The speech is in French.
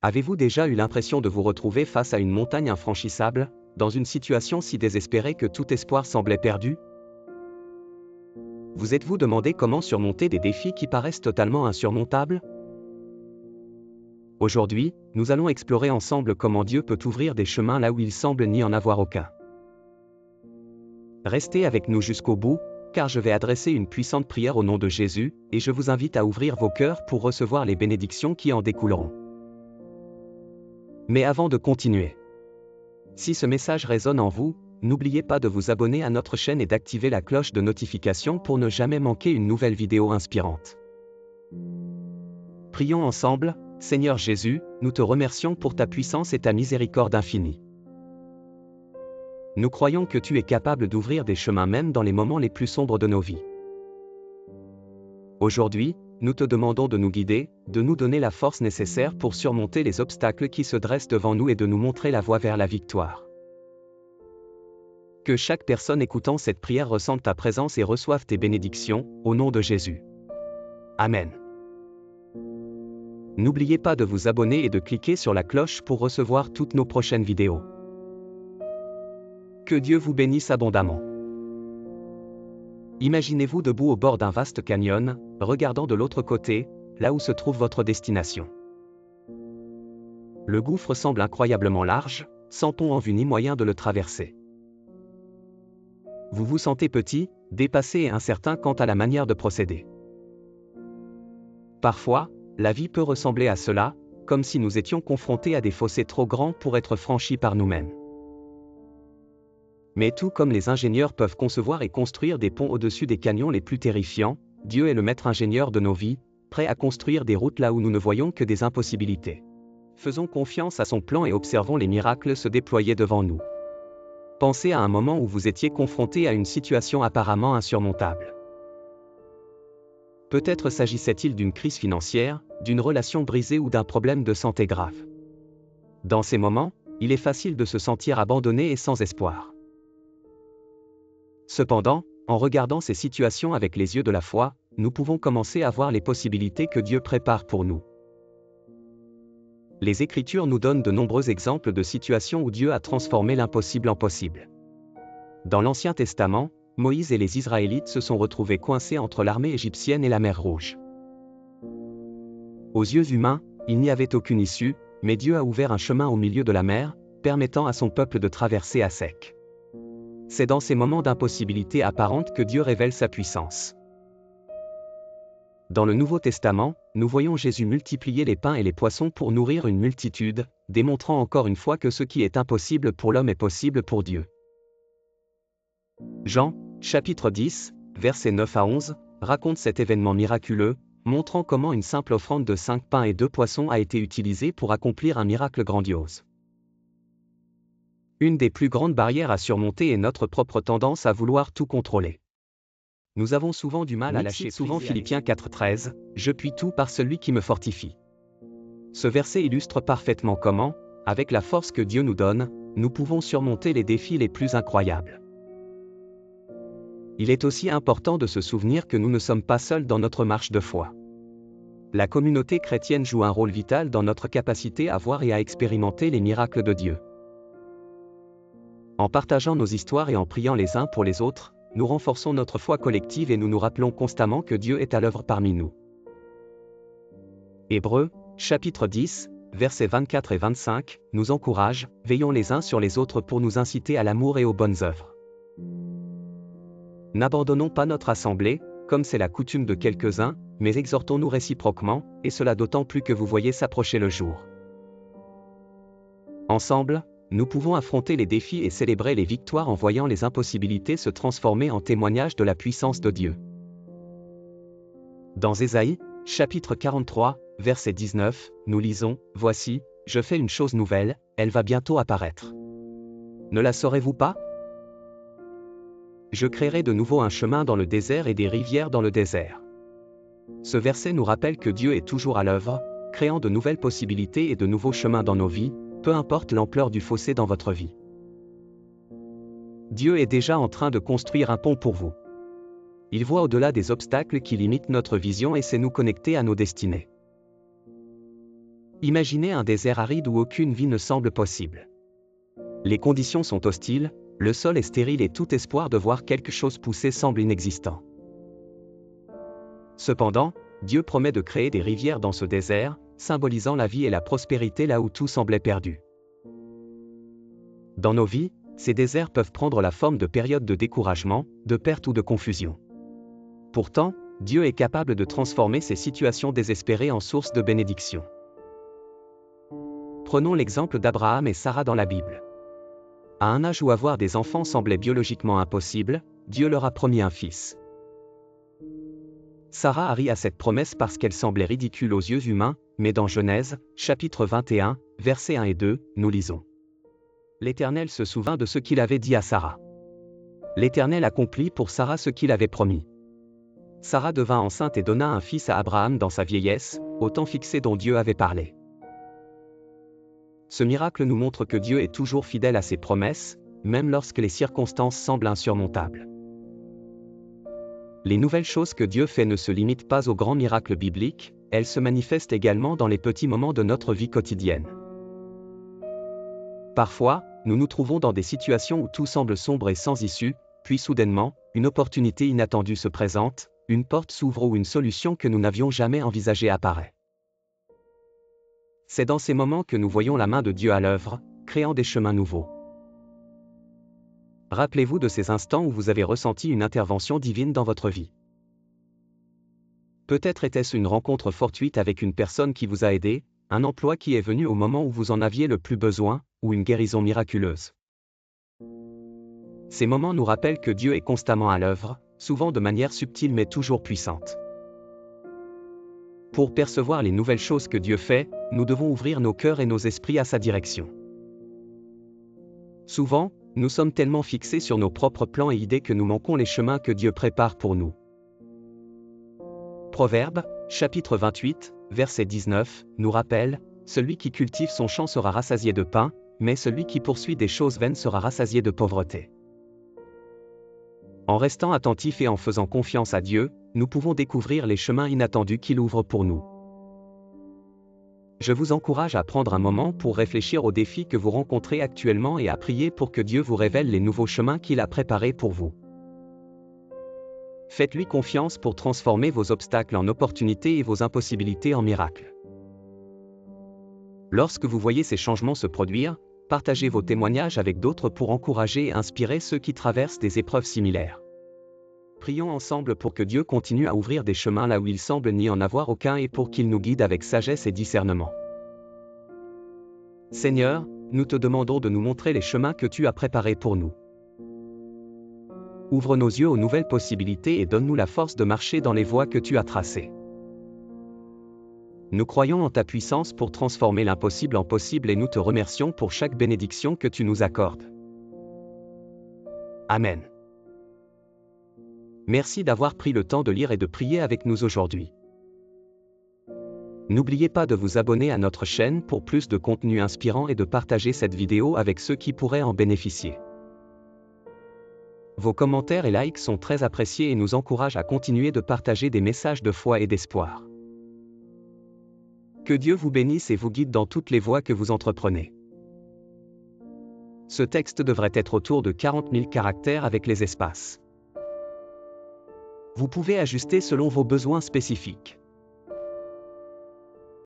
Avez-vous déjà eu l'impression de vous retrouver face à une montagne infranchissable, dans une situation si désespérée que tout espoir semblait perdu? Vous êtes-vous demandé comment surmonter des défis qui paraissent totalement insurmontables? Aujourd'hui, nous allons explorer ensemble comment Dieu peut ouvrir des chemins là où il semble n'y en avoir aucun. Restez avec nous jusqu'au bout, car je vais adresser une puissante prière au nom de Jésus, et je vous invite à ouvrir vos cœurs pour recevoir les bénédictions qui en découleront. Mais avant de continuer, si ce message résonne en vous, n'oubliez pas de vous abonner à notre chaîne et d'activer la cloche de notification pour ne jamais manquer une nouvelle vidéo inspirante. Prions ensemble. Seigneur Jésus, nous te remercions pour ta puissance et ta miséricorde infinie. Nous croyons que tu es capable d'ouvrir des chemins même dans les moments les plus sombres de nos vies. Aujourd'hui, nous te demandons de nous guider, de nous donner la force nécessaire pour surmonter les obstacles qui se dressent devant nous et de nous montrer la voie vers la victoire. Que chaque personne écoutant cette prière ressente ta présence et reçoive tes bénédictions, au nom de Jésus. Amen. N'oubliez pas de vous abonner et de cliquer sur la cloche pour recevoir toutes nos prochaines vidéos. Que Dieu vous bénisse abondamment. Imaginez-vous debout au bord d'un vaste canyon, regardant de l'autre côté, là où se trouve votre destination. Le gouffre semble incroyablement large, sans pont en vue ni moyen de le traverser. Vous vous sentez petit, dépassé et incertain quant à la manière de procéder. Parfois, la vie peut ressembler à cela, comme si nous étions confrontés à des fossés trop grands pour être franchis par nous-mêmes. Mais tout comme les ingénieurs peuvent concevoir et construire des ponts au-dessus des canyons les plus terrifiants, Dieu est le maître ingénieur de nos vies, prêt à construire des routes là où nous ne voyons que des impossibilités. Faisons confiance à son plan et observons les miracles se déployer devant nous. Pensez à un moment où vous étiez confronté à une situation apparemment insurmontable. Peut-être s'agissait-il d'une crise financière, d'une relation brisée ou d'un problème de santé grave. Dans ces moments, il est facile de se sentir abandonné et sans espoir. Cependant, en regardant ces situations avec les yeux de la foi, nous pouvons commencer à voir les possibilités que Dieu prépare pour nous. Les Écritures nous donnent de nombreux exemples de situations où Dieu a transformé l'impossible en possible. Dans l'Ancien Testament, Moïse et les Israélites se sont retrouvés coincés entre l'armée égyptienne et la mer Rouge. Aux yeux humains, il n'y avait aucune issue, mais Dieu a ouvert un chemin au milieu de la mer, permettant à son peuple de traverser à sec. C'est dans ces moments d'impossibilité apparente que Dieu révèle sa puissance. Dans le Nouveau Testament, nous voyons Jésus multiplier les pains et les poissons pour nourrir une multitude, démontrant encore une fois que ce qui est impossible pour l'homme est possible pour Dieu. Jean, chapitre 10, versets 9 à 11, raconte cet événement miraculeux, montrant comment une simple offrande de 5 pains et 2 poissons a été utilisée pour accomplir un miracle grandiose. Une des plus grandes barrières à surmonter est notre propre tendance à vouloir tout contrôler. Nous avons souvent du mal à lâcher souvent Philippiens 4,13, « Je puis tout par celui qui me fortifie ». Ce verset illustre parfaitement comment, avec la force que Dieu nous donne, nous pouvons surmonter les défis les plus incroyables. Il est aussi important de se souvenir que nous ne sommes pas seuls dans notre marche de foi. La communauté chrétienne joue un rôle vital dans notre capacité à voir et à expérimenter les miracles de Dieu. En partageant nos histoires et en priant les uns pour les autres, nous renforçons notre foi collective et nous nous rappelons constamment que Dieu est à l'œuvre parmi nous. Hébreux, chapitre 10, versets 24 et 25, nous encourage, veillons les uns sur les autres pour nous inciter à l'amour et aux bonnes œuvres. N'abandonnons pas notre assemblée, comme c'est la coutume de quelques-uns, mais exhortons-nous réciproquement, et cela d'autant plus que vous voyez s'approcher le jour. Ensemble, nous pouvons affronter les défis et célébrer les victoires en voyant les impossibilités se transformer en témoignage de la puissance de Dieu. Dans Ésaïe, chapitre 43, verset 19, nous lisons, « Voici, je fais une chose nouvelle, elle va bientôt apparaître. Ne la saurez-vous pas ? Je créerai de nouveau un chemin dans le désert et des rivières dans le désert. » Ce verset nous rappelle que Dieu est toujours à l'œuvre, créant de nouvelles possibilités et de nouveaux chemins dans nos vies, peu importe l'ampleur du fossé dans votre vie. Dieu est déjà en train de construire un pont pour vous. Il voit au-delà des obstacles qui limitent notre vision et sait nous connecter à nos destinées. Imaginez un désert aride où aucune vie ne semble possible. Les conditions sont hostiles, le sol est stérile et tout espoir de voir quelque chose pousser semble inexistant. Cependant, Dieu promet de créer des rivières dans ce désert, symbolisant la vie et la prospérité là où tout semblait perdu. Dans nos vies, ces déserts peuvent prendre la forme de périodes de découragement, de perte ou de confusion. Pourtant, Dieu est capable de transformer ces situations désespérées en sources de bénédiction. Prenons l'exemple d'Abraham et Sarah dans la Bible. À un âge où avoir des enfants semblait biologiquement impossible, Dieu leur a promis un fils. Sarah a ri à cette promesse parce qu'elle semblait ridicule aux yeux humains, mais dans Genèse, chapitre 21, versets 1 et 2, nous lisons. L'Éternel se souvint de ce qu'il avait dit à Sarah. L'Éternel accomplit pour Sarah ce qu'il avait promis. Sarah devint enceinte et donna un fils à Abraham dans sa vieillesse, au temps fixé dont Dieu avait parlé. Ce miracle nous montre que Dieu est toujours fidèle à ses promesses, même lorsque les circonstances semblent insurmontables. Les nouvelles choses que Dieu fait ne se limitent pas aux grands miracles bibliques, elles se manifestent également dans les petits moments de notre vie quotidienne. Parfois, nous nous trouvons dans des situations où tout semble sombre et sans issue, puis soudainement, une opportunité inattendue se présente, une porte s'ouvre ou une solution que nous n'avions jamais envisagée apparaît. C'est dans ces moments que nous voyons la main de Dieu à l'œuvre, créant des chemins nouveaux. Rappelez-vous de ces instants où vous avez ressenti une intervention divine dans votre vie. Peut-être était-ce une rencontre fortuite avec une personne qui vous a aidé, un emploi qui est venu au moment où vous en aviez le plus besoin, ou une guérison miraculeuse. Ces moments nous rappellent que Dieu est constamment à l'œuvre, souvent de manière subtile mais toujours puissante. Pour percevoir les nouvelles choses que Dieu fait, nous devons ouvrir nos cœurs et nos esprits à sa direction. Souvent, nous sommes tellement fixés sur nos propres plans et idées que nous manquons les chemins que Dieu prépare pour nous. Proverbes, chapitre 28, verset 19, nous rappelle, « Celui qui cultive son champ sera rassasié de pain, mais celui qui poursuit des choses vaines sera rassasié de pauvreté. » En restant attentifs et en faisant confiance à Dieu, nous pouvons découvrir les chemins inattendus qu'il ouvre pour nous. Je vous encourage à prendre un moment pour réfléchir aux défis que vous rencontrez actuellement et à prier pour que Dieu vous révèle les nouveaux chemins qu'il a préparés pour vous. Faites-lui confiance pour transformer vos obstacles en opportunités et vos impossibilités en miracles. Lorsque vous voyez ces changements se produire, partagez vos témoignages avec d'autres pour encourager et inspirer ceux qui traversent des épreuves similaires. Prions ensemble pour que Dieu continue à ouvrir des chemins là où il semble n'y en avoir aucun et pour qu'il nous guide avec sagesse et discernement. Seigneur, nous te demandons de nous montrer les chemins que tu as préparés pour nous. Ouvre nos yeux aux nouvelles possibilités et donne-nous la force de marcher dans les voies que tu as tracées. Nous croyons en ta puissance pour transformer l'impossible en possible et nous te remercions pour chaque bénédiction que tu nous accordes. Amen. Merci d'avoir pris le temps de lire et de prier avec nous aujourd'hui. N'oubliez pas de vous abonner à notre chaîne pour plus de contenu inspirant et de partager cette vidéo avec ceux qui pourraient en bénéficier. Vos commentaires et likes sont très appréciés et nous encouragent à continuer de partager des messages de foi et d'espoir. Que Dieu vous bénisse et vous guide dans toutes les voies que vous entreprenez. Ce texte devrait être autour de 40 000 caractères avec les espaces. Vous pouvez ajuster selon vos besoins spécifiques.